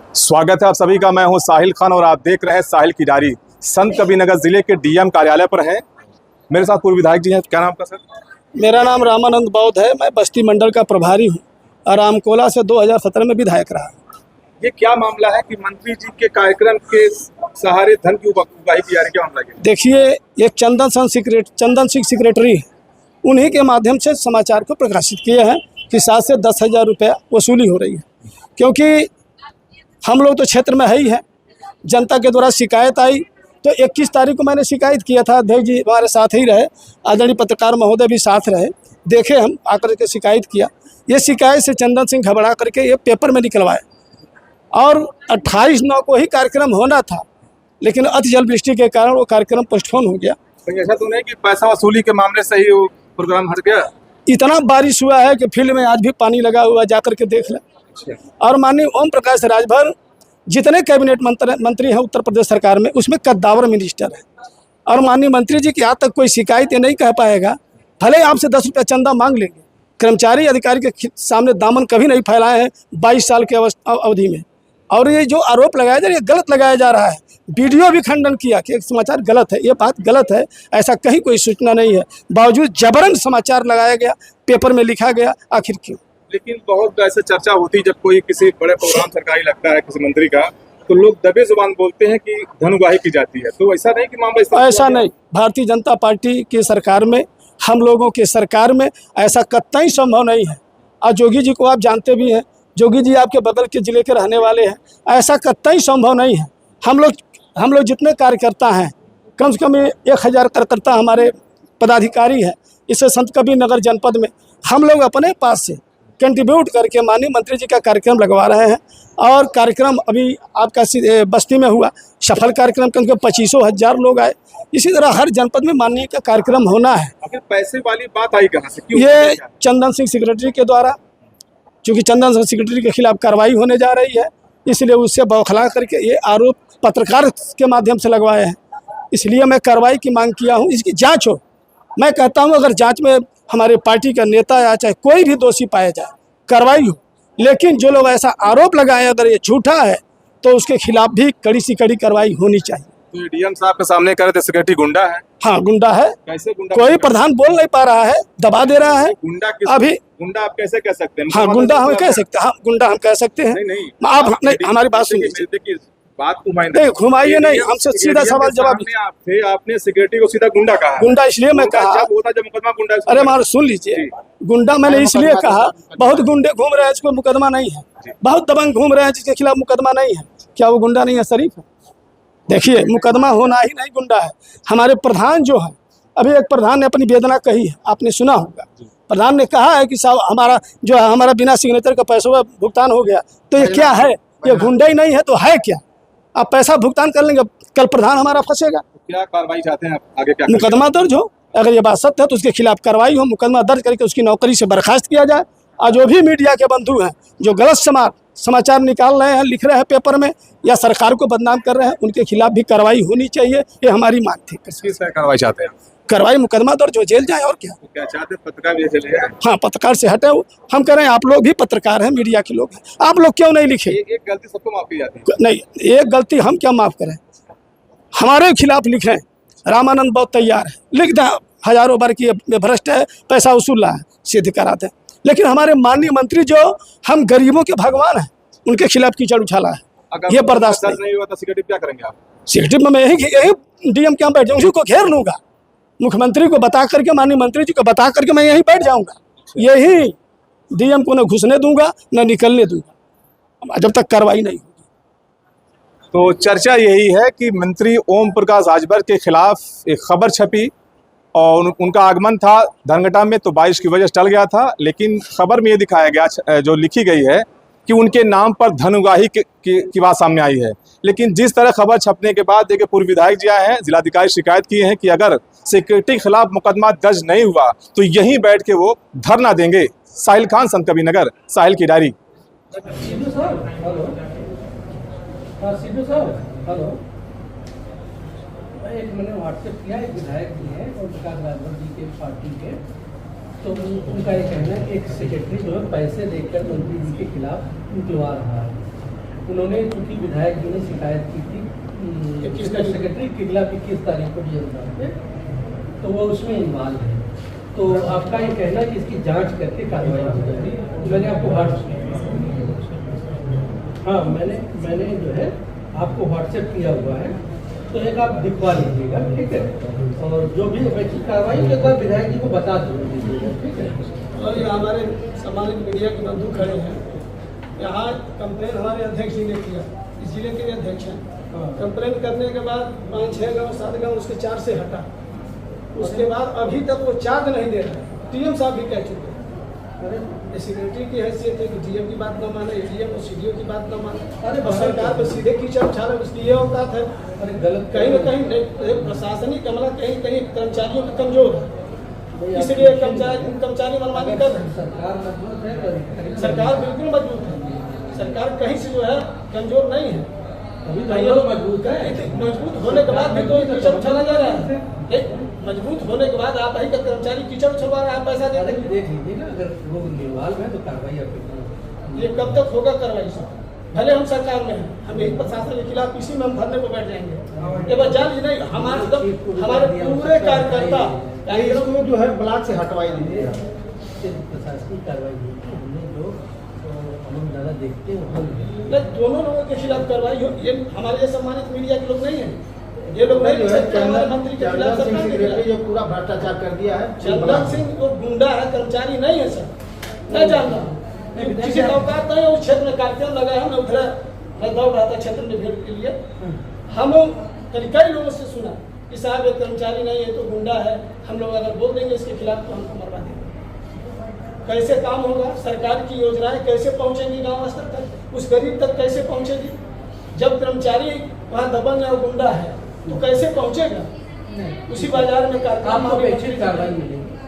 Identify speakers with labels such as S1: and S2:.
S1: स्वागत है आप सभी का। मैं हूं साहिल खान और आप देख रहे हैं साहिल की डायरी। संत कबीरनगर जिले के डीएम कार्यालय पर हैं। मेरे साथ पूर्व विधायक जी हैं। क्या नाम का सर?
S2: मेरा नाम रामानंद बौद्ध है। मैं बस्ती मंडल का प्रभारी हूँ और रामकोला से 2017 में विधायक रहा।
S1: ये क्या मामला है कि मंत्री जी के कार्यक्रम के सहारे धन की उगाही की जा रही? क्या मामला है?
S2: देखिए, एक चंदन सिंह सेक्रेटरी है, उन्हीं के माध्यम से समाचार को प्रकाशित किए हैं कि 7 से 10,000 रुपया वसूली हो रही है। क्योंकि हम लोग तो क्षेत्र में है ही है, जनता के द्वारा शिकायत आई तो 21 तारीख को मैंने शिकायत किया था। अध्यक्ष जी हमारे साथ ही रहे, आदरणीय पत्रकार महोदय भी साथ रहे, देखे हम आकर के शिकायत किया। ये शिकायत से चंदन सिंह घबरा करके ये पेपर में निकलवाए और 28/9 को ही कार्यक्रम होना था, लेकिन अति जल वृष्टि के कारण वो कार्यक्रम पोस्टपोन हो गया।
S1: तो ऐसा तो नहीं कि पैसा वसूली के मामले से ही वो प्रोग्राम हट गया?
S2: इतना बारिश हुआ है कि फील्ड में आज भी पानी लगा हुआ है, जाकर के देख लें। और माननीय ओम प्रकाश राजभर जितने कैबिनेट मंत्री हैं उत्तर प्रदेश सरकार में, उसमें कद्दावर मिनिस्टर है। और माननीय मंत्री जी की आज तक कोई शिकायत ये नहीं कह पाएगा। भले आपसे 10 रुपया चंदा मांग लेंगे, कर्मचारी अधिकारी के सामने दामन कभी नहीं फैलाए हैं 22 साल के अवधि में। और ये जो आरोप लगाया जा रहा है, ये गलत लगाया जा रहा है। वीडियो भी खंडन किया कि एक समाचार गलत है, ये बात गलत है, ऐसा कहीं कोई सूचना नहीं है। बावजूद जबरन समाचार लगाया गया, पेपर में लिखा गया, आखिर क्यों?
S1: लेकिन बहुत ऐसे चर्चा होती जब कोई किसी बड़े प्रोग्राम सरकारी लगता है किसी मंत्री का, तो लोग दबे जुबान बोलते हैं कि धन उगाही की जाती है। तो ऐसा नहीं कि मामला
S2: ऐसा नहीं। भारतीय जनता पार्टी की सरकार में, हम लोगों की सरकार में ऐसा कतई संभव नहीं है। और जोगी जी को आप जानते भी हैं, जोगी जी आपके बगल के जिले के रहने वाले हैं। ऐसा कतई संभव नहीं है। हम लोग जितने कार्यकर्ता हैं, कम से कम 1000 कार्यकर्ता हमारे पदाधिकारी हैं। इससे संत कबीरनगर जनपद में हम लोग अपने पास से कंट्रीब्यूट करके माननीय मंत्री जी का कार्यक्रम लगवा रहे हैं। और कार्यक्रम अभी आपका बस्ती में हुआ, सफल कार्यक्रम, कम से कम 25,000 लोग आए। इसी तरह हर जनपद में माननीय का कार्यक्रम होना है।
S1: अगर पैसे वाली बात आई कहाँ से? क्यों?
S2: ये चंदन सिंह सेक्रेटरी के द्वारा, चूँकि चंदन सिंह सेक्रेटरी के खिलाफ कार्रवाई होने जा रही है, इसलिए उससे बौखला करके ये आरोप पत्रकार के माध्यम से लगवाए हैं। इसलिए मैं कार्रवाई की मांग किया हूँ, इसकी जांच हो। मैं कहता हूँ अगर जांच में हमारे पार्टी का नेता या चाहे कोई भी दोषी पाया जाए, कार्रवाई हो। लेकिन जो लोग ऐसा आरोप लगाए, अगर ये झूठा है तो उसके खिलाफ भी कड़ी से कड़ी कार्रवाई होनी चाहिए।
S1: तो डीएम साहब के सामने कह रहे थे सेक्रेटरी गुंडा है।
S2: हाँ, गुंडा है।
S1: कैसे गुंडा?
S2: कोई प्रधान बोल नहीं पा रहा है, दबा दे रहा है।
S1: गुंडा
S2: अभी
S1: गुंडा आप कैसे कह सकते हैं?
S2: हाँ, गुंडा हम कह सकते हैं। हाँ, गुंडा हम कह सकते हैं।
S1: नहीं,
S2: आप नहीं, हमारी बात सुन लीजिए।
S1: देखिए, बात घुमाइए
S2: नहीं, घुमाइए नहीं, हमसे सीधा सवाल जवाब।
S1: आपने सेक्रेटरी को सीधा गुंडा कहा।
S2: गुंडा इसलिए मैं कहा,
S1: जब मुकदमा गुंडा।
S2: अरे मार सुन लीजिए, गुंडा मैंने इसलिए कहा, बहुत गुंडे घूम रहे हैं जिसको मुकदमा नहीं है, बहुत दबंग घूम रहे हैं जिसके खिलाफ मुकदमा नहीं है। क्या वो गुंडा नहीं है? शरीफ है। देखिए, मुकदमा होना ही नहीं गुंडा है। हमारे प्रधान जो है, अभी एक प्रधान ने अपनी वेदना कही है, आपने सुना होगा। प्रधान ने कहा है कि साहब हमारा बिना सिग्नेचर का पैसों का भुगतान हो गया। तो ये क्या है? ये गुंडा ही नहीं है तो है क्या? आप पैसा भुगतान कर लेंगे, कल प्रधान हमारा फंसेगा।
S1: क्या कार्रवाई चाहते हैं आप? आगे क्या?
S2: मुकदमा दर्ज हो, अगर ये बात सत्य है तो उसके खिलाफ कार्रवाई हो, मुकदमा दर्ज करके उसकी नौकरी से बर्खास्त किया जाए। और जो भी मीडिया के बंधु हैं जो गलत समाचार निकाल रहे हैं, लिख रहे हैं पेपर में या सरकार को बदनाम कर रहे हैं, उनके खिलाफ भी कार्रवाई होनी चाहिए। ये हमारी मांग थी।
S1: किस कार्रवाई चाहते हैं?
S2: कार्रवाई, मुकदमा दर्ज हो, जेल जाए। और क्या?
S1: तो क्या चाहते हैं? पत्रकार भी चले जाए?
S2: हाँ, पत्रकार से हटे। हम कह रहे हैं आप लोग भी पत्रकार हैं, मीडिया के लोग हैं, आप लोग क्यों नहीं लिखे?
S1: एक गलती सबको माफ की जाती है।
S2: नहीं, एक गलती हम क्या माफ करें? हमारे खिलाफ लिखें, रामानंद बहुत तैयार है, लिख दें हजारों बार की भ्रष्ट है, पैसा वसूल रहा है, सिद्ध कराते हैं। लेकिन हमारे माननीय मंत्री जो हम गरीबों के भगवान हैं, उनके खिलाफ कीचड़ उछाला है, ये बर्दाश्त
S1: नहीं हुआ तो सेक्रेटरी क्या करेंगे आप?
S2: सेक्रेटरी में मैं यही डीएम के यहाँ बैठ जाऊँ, उसी को घेर लूँगा, मुख्यमंत्री को बता करके, माननीय मंत्री जी को बता करके मैं यहीं बैठ जाऊँगा। यही डीएम को न घुसने दूंगा न निकलने दूंगा जब तक कार्रवाई नहीं होगी।
S1: तो चर्चा यही है कि मंत्री ओम प्रकाश राजभर के खिलाफ एक खबर छपी और उनका आगमन था धनघटा में, तो बारिश की वजह से टल गया था। लेकिन खबर में ये दिखाया गया, जो लिखी गई है, कि उनके नाम पर धन उगाही की बात सामने आई है। लेकिन जिस तरह खबर छपने के बाद देखिए पूर्व विधायक जी आए हैं, जिलाधिकारी शिकायत किए हैं कि अगर सेक्रेटरी के खिलाफ मुकदमा दर्ज नहीं हुआ तो यहीं बैठ के वो धरना देंगे। साहिल खान, संत कबीरनगर, साहिल की डायरी।
S3: एक मैंने व्हाट्सएप किया, एक विधायक जी हैं और प्रकाश राजभर जी के पार्टी के, तो उनका ये कहना है एक सेक्रेटरी जो है पैसे देकर मंत्री जी के खिलाफ निकलवा रहा है। उन्होंने चूंकि विधायक जी ने शिकायत की थी किसका सेक्रेटरी किला 21 तारीख को डीएम पे, तो वो उसमें इन्वॉल्व है। तो आपका ये कहना है कि इसकी जांच करके कार्रवाई की जाएगी। मैंने आपको हाँ मैंने जो है आपको व्हाट्सएप किया हुआ है, तो एक आप दिखवा लीजिएगा, ठीक है। और जो भी वैसी कार्रवाई एक बार विधायक जी को बता दीजिएगा, ठीक है।
S2: और ये हमारे सम्मानित मीडिया के बंधु खड़े हैं, यहाँ कंप्लेन हमारे अध्यक्ष जी ने किया, इस जिले के अध्यक्ष हैं। कंप्लेन करने के बाद 5-6 गाँव 7 गाँव उसके 4 से हटा, उसके बाद अभी तक वो चार्ज नहीं दे रहा है। डीएम साहब भी कह चुके हैं, ये सेक्रेटरी की हैसियत है कि डीएम की बात न माने, एडीएम और सीडीओ की बात न माने। और सरकार पर सीधे कीचड़ उछाले, उसकी ये औकात है।
S3: अरे गलत
S2: कहीं न कहीं प्रशासनिक अमला कहीं कर्मचारियों में कमजोर है, इसलिए कर्मचारी मनमानी कर रहे हैं।
S3: सरकार मजबूत है,
S2: सरकार बिल्कुल मजबूत है, सरकार कहीं से जो है कमजोर नहीं है।
S3: अभी तो मजबूत है।
S2: मजबूत होने के बाद भी तो कीचड़ उछाला जा रहा है। मजबूत होने के बाद आप ही का कर्मचारी कीचड़ उछलवा रहा है, पैसा दे
S3: देख लीजिए ना, अगर लोग इन्वॉल्व है तो कार्रवाई आपकी।
S2: ये कब तक होगा कार्रवाई साहब? भले हम सरकार में हैं, हम यही प्रशासन के खिलाफ इसी में हम धरने को बैठ जाएंगे। ये बात जान ली नहीं, हमारे पूरे कार्यकर्ता
S4: इसको जो है ब्लॉक से हटवाई दीजिए।
S3: प्रशासनिक कार्रवाई हमने जो हम ज़्यादा देखते हैं हम
S2: दोनों लोगों के खिलाफ कार्रवाई हो। ये हमारे सम्मानित मीडिया के लोग नहीं हैं, ये लोग नहीं लिख सकते हमारे मंत्री के खिलाफ, सरकार के खिलाफ।
S4: जो पूरा भ्रष्टाचार कर दिया है,
S2: चंदन सिंह वो गुंडा है, कर्मचारी नहीं है सर, नहीं जानता। किसी का औकात नहीं है उस क्षेत्र में कार्यक्रम लगाया है। मैं उधर मैं दौड़ रहा था क्षेत्र में भीड़ के लिए, हम कई लोगों से सुना कि साहब ये कर्मचारी नहीं है तो गुंडा है, हम लोग अगर बोल देंगे इसके खिलाफ तो हमको मरवा देंगे। कैसे काम होगा? सरकार की योजनाएं कैसे पहुंचेंगी गांव स्तर तक, उस गरीब तक कैसे पहुंचेगी? जब कर्मचारी वहाँ दबंग है और गुंडा है तो कैसे पहुंचेगा? उसी बाजार में
S3: आपको अपेक्षित कार्रवाई मिलेगी।